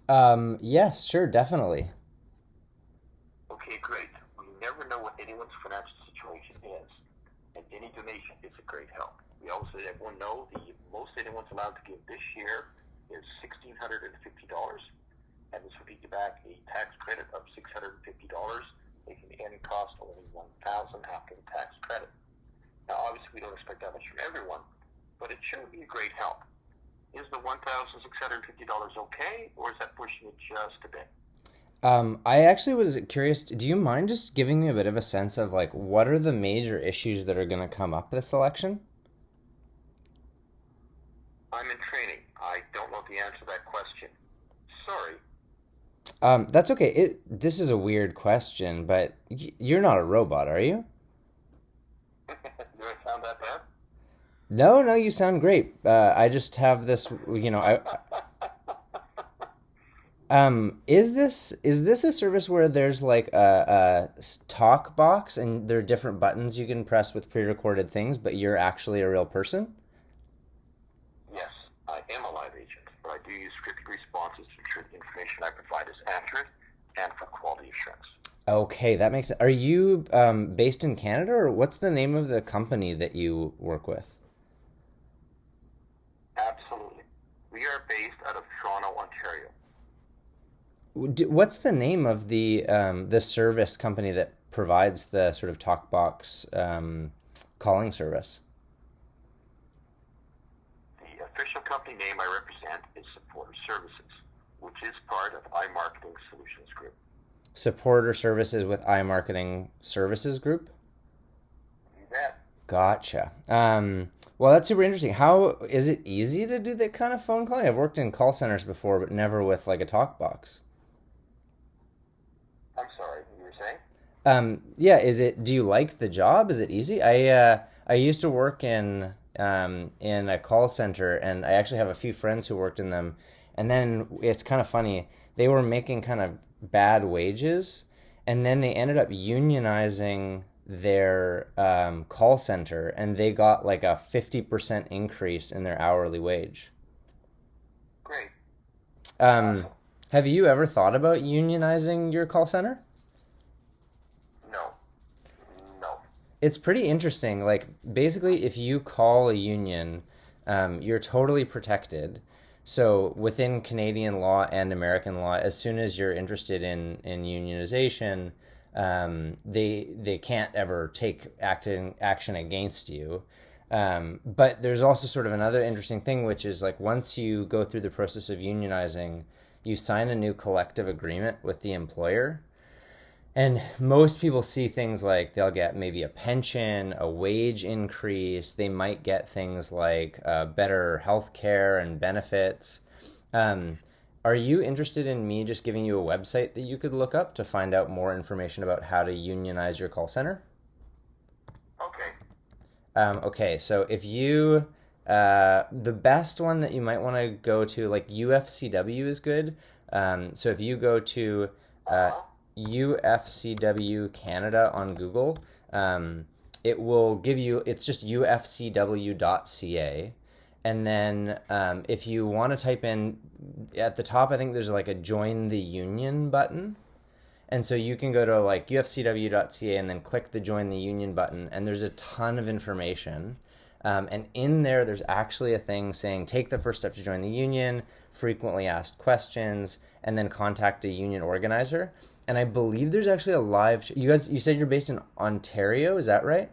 Yes, sure, definitely. Okay, great. We never know what anyone's financial situation is, and any donation is a great help. We also let everyone know the most anyone's allowed to give this year is $1,650, and this will give you back a tax credit of $650, making the annual cost only $1,000 after the tax credit. Now, obviously, we don't expect that much from everyone, but it sure would be a great help. Is the $1,650 okay, or is that pushing it just a bit? I actually was curious, do you mind just giving me a bit of a sense of like what are the major issues that are going to come up this election? I'm in training. I don't know the answer to that question. Sorry. That's okay. This is a weird question, but you're not a robot, are you? Do I sound that bad? No, no, you sound great. I just have this, is this a service where there's like a talk box and there are different buttons you can press with pre-recorded things, but you're actually a real person? Yes, I am a live agent, but I do use scripted responses to ensure the information I provide is accurate and for quality assurance. Okay, that makes sense. Are you based in Canada, or what's the name of the company that you work with? Absolutely. We are based out of Toronto, Ontario. What's the name of the service company that provides the sort of talk box calling service? The official company name I represent is Supporter Services, which is part of iMarketing Solutions Group. Supporter services with iMarketing Services Group? You bet. Gotcha. Well, that's super interesting. How is it easy to do that kind of phone calling? I've worked in call centers before, but never with like a talk box. I'm sorry, you were saying? Yeah, do you like the job? Is it easy? I used to work in a call center, and I actually have a few friends who worked in them. And then it's kind of funny. They were making kind of bad wages, and then they ended up unionizing their call center, and they got like a 50% increase in their hourly wage. Great. Um, Awesome. have you ever thought about unionizing your call center? No. No. It's pretty interesting. Like, basically, if you call a union, you're totally protected. So, within Canadian law and American law, as soon as you're interested in unionization, they can't ever take action against you. But there's also sort of another interesting thing, which is like once you go through the process of unionizing, you sign a new collective agreement with the employer. And most people see things like they'll get maybe a pension, a wage increase. They might get things like better health care and benefits. Um, are you interested in me just giving you a website that you could look up to find out more information about how to unionize your call center? Okay. Okay, so if you, the best one that you might want to go to, like UFCW is good. So if you go to uh, Uh-huh. UFCW Canada on Google, it will give you, it's just ufcw.ca. And then if you want to type in at the top, I think there's like a join the union button. And so you can go to like ufcw.ca and then click the join the union button, and there's a ton of information. And in there, there's actually a thing saying take the first step to join the union, frequently asked questions, and then contact a union organizer. And I believe there's actually a live. You guys, you said you're based in Ontario, is that right?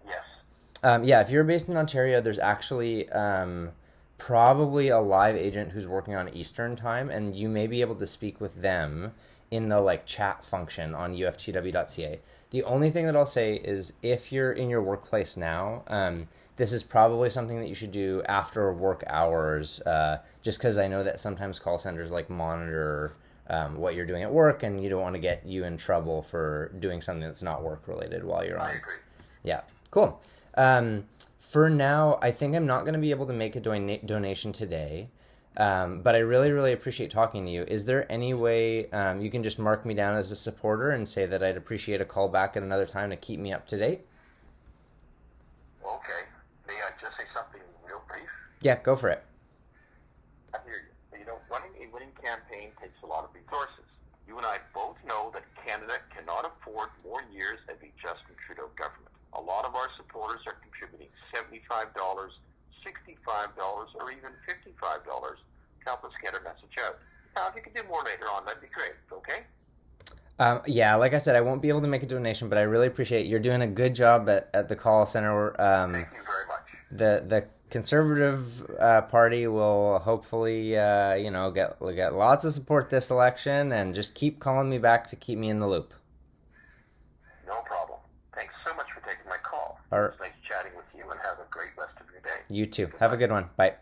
Yes. Yeah, if you're based in Ontario, there's actually probably a live agent who's working on Eastern time, and you may be able to speak with them in the like chat function on uftw.ca. The only thing that I'll say is if you're in your workplace now, this is probably something that you should do after work hours, just because I know that sometimes call centers like monitor what you're doing at work, and you don't want to get you in trouble for doing something that's not work related while you're I on. agree. Yeah, cool. For now, I think I'm not going to be able to make a donation today, but I really, really appreciate talking to you. Is there any way you can just mark me down as a supporter and say that I'd appreciate a call back at another time to keep me up to date? Okay. May I just say something real brief? Yeah, go for it. I hear you. You know, running later on, that'd be great. Okay. Yeah, like I said, I won't be able to make a donation, but I really appreciate it. You're doing a good job at the call center. Thank you very much. The conservative party will hopefully get lots of support this election, and just keep calling me back to keep me in the loop. No problem. Thanks so much for taking my call. All right. It was nice chatting with you, and have a great rest of your day. You too. Have a good one. Bye.